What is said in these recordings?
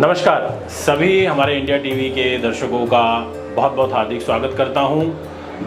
नमस्कार सभी हमारे इंडिया टीवी के दर्शकों का बहुत बहुत हार्दिक स्वागत करता हूं।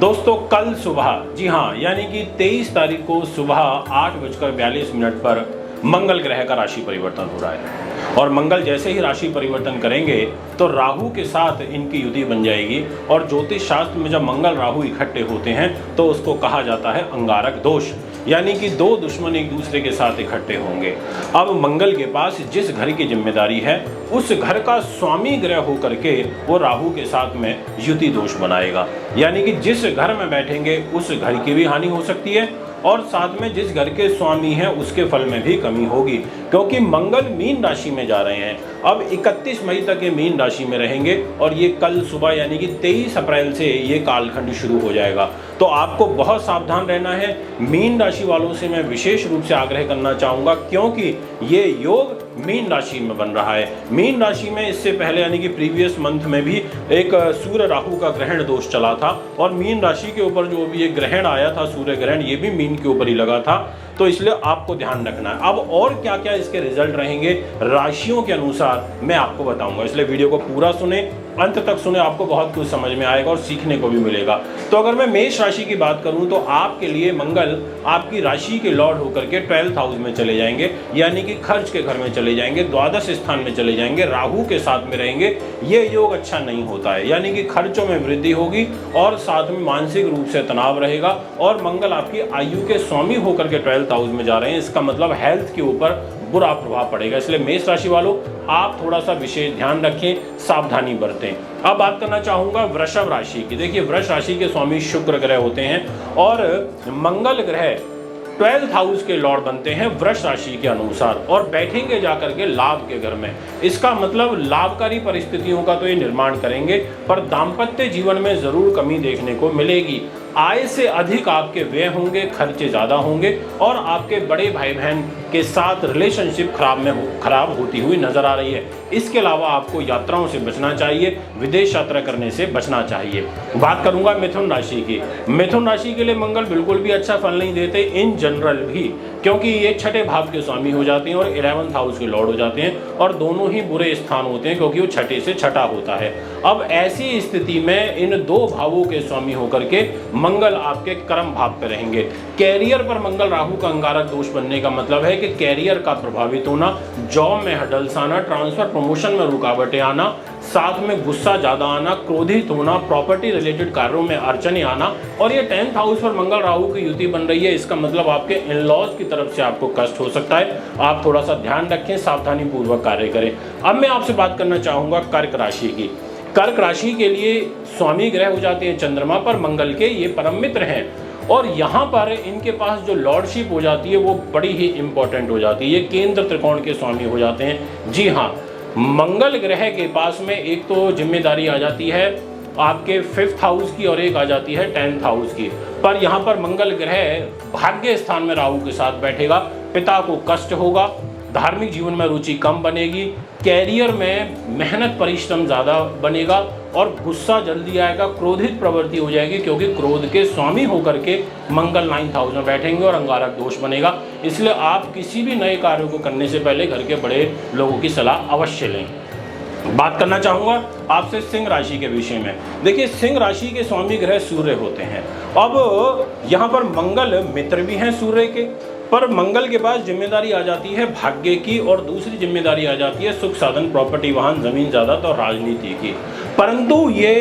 दोस्तों कल सुबह जी हाँ यानी कि 23 तारीख को सुबह 8:42 पर मंगल ग्रह का राशि परिवर्तन हो रहा है और मंगल जैसे ही राशि परिवर्तन करेंगे तो राहु के साथ इनकी युति बन जाएगी। और ज्योतिष शास्त्र में जब मंगल राहु इकट्ठे होते हैं तो उसको कहा जाता है अंगारक दोष, यानी कि दो दुश्मन एक दूसरे के साथ इकट्ठे होंगे। अब मंगल के पास जिस घर की जिम्मेदारी है उस घर का स्वामी ग्रह होकर के वो राहु के साथ में युति दोष बनाएगा, यानी कि जिस घर में बैठेंगे उस घर की भी हानि हो सकती है और साथ में जिस घर के स्वामी हैं उसके फल में भी कमी होगी, क्योंकि मंगल मीन राशि में जा रहे हैं। अब 31 मई तक ये मीन राशि में रहेंगे और ये कल सुबह यानी कि 23 अप्रैल से ये कालखंड शुरू हो जाएगा। तो आपको बहुत सावधान रहना है। मीन राशि वालों से मैं विशेष रूप से आग्रह करना चाहूँगा, क्योंकि ये योग मीन राशि में बन रहा है। मीन राशि में इससे पहले यानी कि प्रीवियस मंथ में भी एक सूर्य राहु का ग्रहण दोष चला था और मीन राशि के ऊपर जो भी एक ग्रहण आया था सूर्य ग्रहण, ये भी मीन के ऊपर ही लगा था। तो इसलिए आपको ध्यान रखना है। अब और क्या क्या इसके रिजल्ट रहेंगे राशियों के अनुसार मैं आपको बताऊंगा, इसलिए वीडियो को पूरा सुने, अंत तक सुने, आपको बहुत कुछ समझ में आएगा और सीखने को भी मिलेगा। तो अगर मैं मेष राशि की बात करूं तो आपके लिए मंगल आपकी राशि के लॉर्ड होकर के 12th हाउस में चले जाएंगे, यानी कि खर्च के घर में चले जाएंगे, द्वादश स्थान में चले जाएंगे, राहु के साथ में रहेंगे। ये योग अच्छा नहीं होता है, यानी कि खर्चों में वृद्धि होगी और साथ में मानसिक रूप से तनाव रहेगा। और मंगल आपकी आयु के स्वामी होकर के 12th हाउस में जा रहे हैं, इसका मतलब हेल्थ के ऊपर बुरा प्रभाव पड़ेगा। इसलिए मेष राशि वालों आप थोड़ा सा विशेष ध्यान रखें, सावधानी बरतें। अब बात करना चाहूंगा वृषभ राशि की। देखिए वृष राशि के स्वामी शुक्र ग्रह होते हैं और मंगल ग्रह 12th हाउस के लॉर्ड बनते हैं वृष राशि के अनुसार और बैठेंगे जाकर के लाभ के घर में। इसका मतलब लाभकारी परिस्थितियों का तो ये निर्माण करेंगे, पर दाम्पत्य जीवन में जरूर कमी देखने को मिलेगी। आय से अधिक आपके व्यय होंगे, खर्चे ज़्यादा होंगे और आपके बड़े भाई बहन के साथ रिलेशनशिप खराब होती हुई नजर आ रही है। इसके अलावा आपको यात्राओं से बचना चाहिए, विदेश यात्रा करने से बचना चाहिए। बात करूंगा मिथुन राशि की। मिथुन राशि के लिए मंगल बिल्कुल भी अच्छा फल नहीं देते इन जनरल भी, क्योंकि ये छठे भाव के स्वामी हो जाते हैं और 11th हाउस के लॉर्ड हो जाते हैं और दोनों ही बुरे स्थान होते हैं क्योंकि वो छठे से छठा होता है। अब ऐसी स्थिति में इन दो भावों के स्वामी होकर के मंगल आपके कर्म भाव पे रहेंगे। कैरियर पर मंगल राहु का अंगारक दोष बनने का मतलब है कि कैरियर का प्रभावित होना, जॉब में हडल्स आना, ट्रांसफर प्रमोशन में रुकावटें आना, साथ में गुस्सा ज्यादा आना, क्रोधित होना, प्रॉपर्टी रिलेटेड कार्यों में अड़चने आना। और ये 10th हाउस पर मंगल राहु की युति बन रही है, इसका मतलब आपके इन-लॉज की तरफ से आपको कष्ट हो सकता है। आप थोड़ा सा ध्यान रखें, सावधानी पूर्वक कार्य करें। अब मैं आपसे बात करना चाहूंगा कर्क राशि की। कर्क राशि के लिए स्वामी ग्रह हो जाते हैं चंद्रमा पर मंगल के, ये परम मित्र हैं और यहाँ पर इनके पास जो लॉर्डशिप हो जाती है वो बड़ी ही इंपॉर्टेंट हो जाती है। ये केंद्र त्रिकोण के स्वामी हो जाते हैं। जी हाँ, मंगल ग्रह के पास में एक तो जिम्मेदारी आ जाती है आपके 5th हाउस की और एक आ जाती है 10th हाउस की। पर यहाँ पर मंगल ग्रह भाग्य स्थान में राहु के साथ बैठेगा, पिता को कष्ट होगा, धार्मिक जीवन में रुचि कम बनेगी, कैरियर में मेहनत परिश्रम ज़्यादा बनेगा और गुस्सा जल्दी आएगा, क्रोधित प्रवृत्ति हो जाएगी, क्योंकि क्रोध के स्वामी होकर के मंगल 9th हाउस में बैठेंगे और अंगारक दोष बनेगा। इसलिए आप किसी भी नए कार्यों को करने से पहले घर के बड़े लोगों की सलाह अवश्य लें। बात करना चाहूँगा आपसे सिंह राशि के विषय में। देखिए सिंह राशि के स्वामी ग्रह सूर्य होते हैं। अब यहाँ पर मंगल मित्र भी हैं सूर्य के, पर मंगल के पास जिम्मेदारी आ जाती है भाग्य की और दूसरी जिम्मेदारी आ जाती है सुख साधन, प्रॉपर्टी, वाहन, जमीन जायदाद और राजनीति की। परंतु ये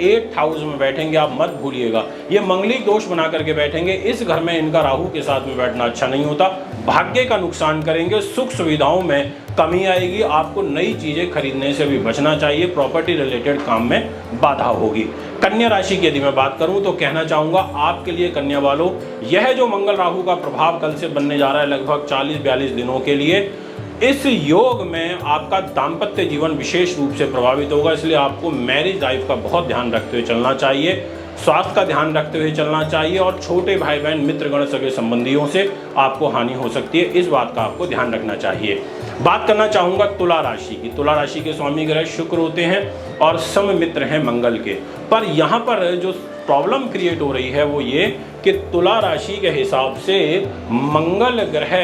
8th हाउस में बैठेंगे, आप मत भूलिएगा, ये मंगलिक दोष बना करके बैठेंगे। इस घर में इनका राहु के साथ में बैठना अच्छा नहीं होता, भाग्य का नुकसान करेंगे, सुख सुविधाओं में कमी आएगी, आपको नई चीजें खरीदने से भी बचना चाहिए, प्रॉपर्टी रिलेटेड काम में बाधा होगी। कन्या राशि की यदि मैं बात करूं तो कहना चाहूंगा आपके लिए कन्या वालों, यह जो मंगल राहु का प्रभाव कल से बनने जा रहा है लगभग 40-42 दिनों के लिए, इस योग में आपका दाम्पत्य जीवन विशेष रूप से प्रभावित होगा। इसलिए आपको मैरिज लाइफ का बहुत ध्यान रखते हुए चलना चाहिए, स्वास्थ्य का ध्यान रखते हुए चलना चाहिए और छोटे भाई बहन, मित्रगण, सगे संबंधियों से आपको हानि हो सकती है, इस बात का आपको ध्यान रखना चाहिए। बात करना चाहूँगा तुला राशि की। तुला राशि के स्वामी ग्रह शुक्र होते हैं और सम मित्र हैं मंगल के। पर यहाँ पर जो प्रॉब्लम क्रिएट हो रही है वो ये कि तुला राशि के हिसाब से मंगल ग्रह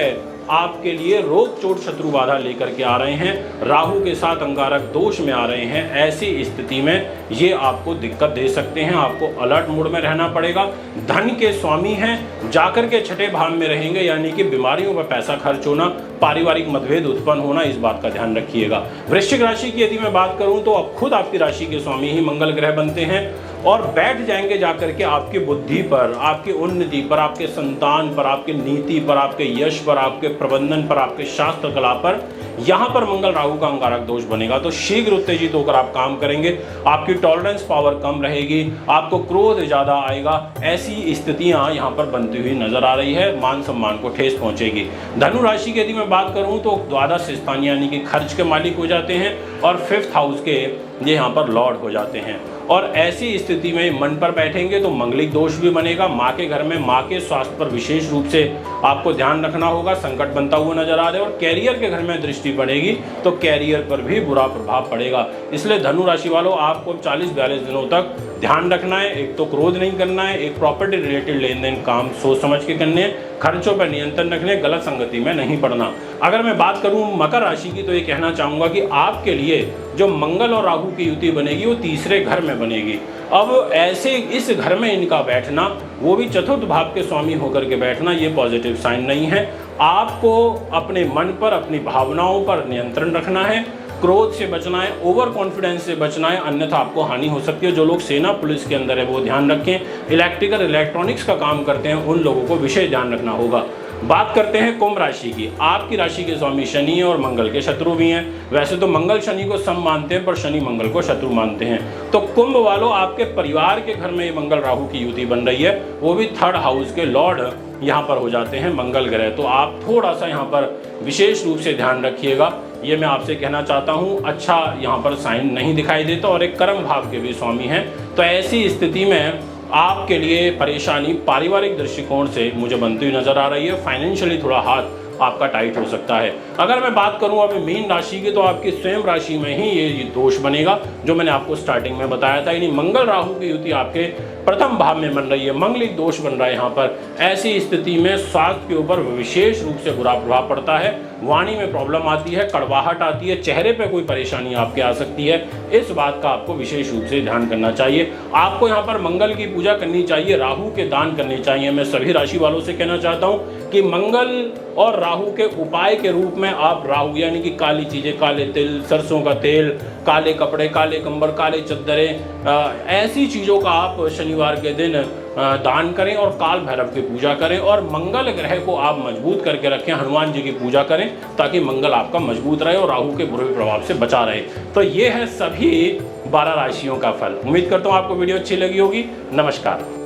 आपके लिए रोग चोट शत्रु बाधा लेकर के आ रहे हैं, राहु के साथ अंगारक दोष में आ रहे हैं। ऐसी स्थिति में ये आपको दिक्कत दे सकते हैं, आपको अलर्ट मोड में रहना पड़ेगा। धन के स्वामी हैं, जाकर के छठे भाव में रहेंगे, यानी कि बीमारियों पर पैसा खर्च होना, पारिवारिक मतभेद उत्पन्न होना, इस बात का ध्यान रखिएगा। वृश्चिक राशि की यदि मैं बात करूं तो अब खुद आपकी राशि के स्वामी ही मंगल ग्रह बनते हैं और बैठ जाएंगे जाकर के आपकी बुद्धि पर, आपकी उन्नति पर, आपके संतान पर, आपकी नीति पर, आपके यश पर, आपके प्रबंधन पर, आपके शास्त्र कला पर। यहाँ पर मंगल राहु का अंगारक दोष बनेगा तो शीघ्र उत्तेजित होकर आप काम करेंगे, आपकी टॉलरेंस पावर कम रहेगी, आपको क्रोध ज्यादा आएगा। ऐसी स्थितियां यहाँ पर बनती हुई नजर आ रही है, मान सम्मान को ठेस पहुंचेगी। धनु राशि की यदि मैं बात करूं तो द्वादश स्थान यानी कि खर्च के मालिक हो जाते हैं और 5th हाउस के ये यहाँ पर लॉर्ड हो जाते हैं। और ऐसी स्थिति में मन पर बैठेंगे तो मंगलिक दोष भी बनेगा। माँ के घर में माँ के स्वास्थ्य पर विशेष रूप से आपको ध्यान रखना होगा, संकट बनता हुआ नजर आ रहा है। और कैरियर के घर में दृष्टि पड़ेगी तो कैरियर पर भी बुरा प्रभाव पड़ेगा। इसलिए धनु राशि वालों, आपको 40-42 दिनों तक ध्यान रखना है। एक तो क्रोध नहीं करना है, एक प्रॉपर्टी रिलेटेड लेन देन काम सोच समझ के करने हैं, खर्चों पर नियंत्रण रखने, गलत संगति में नहीं पड़ना। अगर मैं बात करूं मकर राशि की तो ये कहना चाहूंगा कि आपके लिए जो मंगल और राहु की युति बनेगी वो तीसरे घर में बनेगी। अब ऐसे इस घर में इनका बैठना, वो भी चतुर्थ भाव के स्वामी होकर के बैठना, ये पॉजिटिव साइन नहीं है। आपको अपने मन पर, अपनी भावनाओं पर नियंत्रण रखना है, क्रोध से बचना है, ओवर कॉन्फिडेंस से बचना है, अन्यथा आपको हानि हो सकती है। जो लोग सेना पुलिस के अंदर है वो ध्यान रखें, इलेक्ट्रिकल इलेक्ट्रॉनिक्स का काम करते हैं उन लोगों को विशेष ध्यान रखना होगा। बात करते हैं कुंभ राशि की। आपकी राशि के स्वामी शनि है और मंगल के शत्रु भी हैं। वैसे तो मंगल शनि को सम मानते हैं पर शनि मंगल को शत्रु मानते हैं। तो कुंभ वालों, आपके परिवार के घर में मंगल राहु की युति बन रही है, वो भी 3rd हाउस के लॉर्ड यहाँ पर हो जाते हैं मंगल ग्रह। तो आप थोड़ा सा यहाँ पर विशेष रूप से ध्यान रखिएगा, ये मैं आपसे कहना चाहता हूँ। अच्छा यहाँ पर साइन नहीं दिखाई देता और एक कर्म भाव के भी स्वामी हैं। तो ऐसी स्थिति में आपके लिए परेशानी पारिवारिक दृष्टिकोण से मुझे बनती हुई नजर आ रही है। फाइनेंशियली थोड़ा हाथ आपका टाइट हो सकता है। अगर मैं बात करूं अब मीन राशि की तो आपकी स्वयं राशि में ही ये दोष बनेगा जो मैंने आपको स्टार्टिंग में बताया था, यानी मंगल राहु की युति आपके प्रथम भाव में बन रही है, मंगलिक दोष बन रहा है यहाँ पर। ऐसी स्थिति में स्वास्थ्य के ऊपर विशेष रूप से बुरा प्रभाव पड़ता है, वाणी में प्रॉब्लम आती है, कड़वाहट आती है, चेहरे पे कोई परेशानी आपके आ सकती है। इस बात का आपको विशेष रूप से ध्यान करना चाहिए। आपको यहाँ पर मंगल की पूजा करनी चाहिए, राहु के दान करने चाहिए। मैं सभी राशि वालों से कहना चाहता हूँ कि मंगल और राहु के उपाय के रूप में आप राहु यानी कि काली चीज़ें, काले तिल, सरसों का तेल, काले कपड़े, काले कंबल, काले चद्दरें, ऐसी चीज़ों का आप शनिवार के दिन दान करें और काल भैरव की पूजा करें। और मंगल ग्रह को आप मजबूत करके रखें, हनुमान जी की पूजा करें ताकि मंगल आपका मजबूत रहे और राहु के बुरे प्रभाव से बचा रहे। तो ये है सभी 12 राशियों का फल। उम्मीद करता हूँ आपको वीडियो अच्छी लगी होगी। नमस्कार।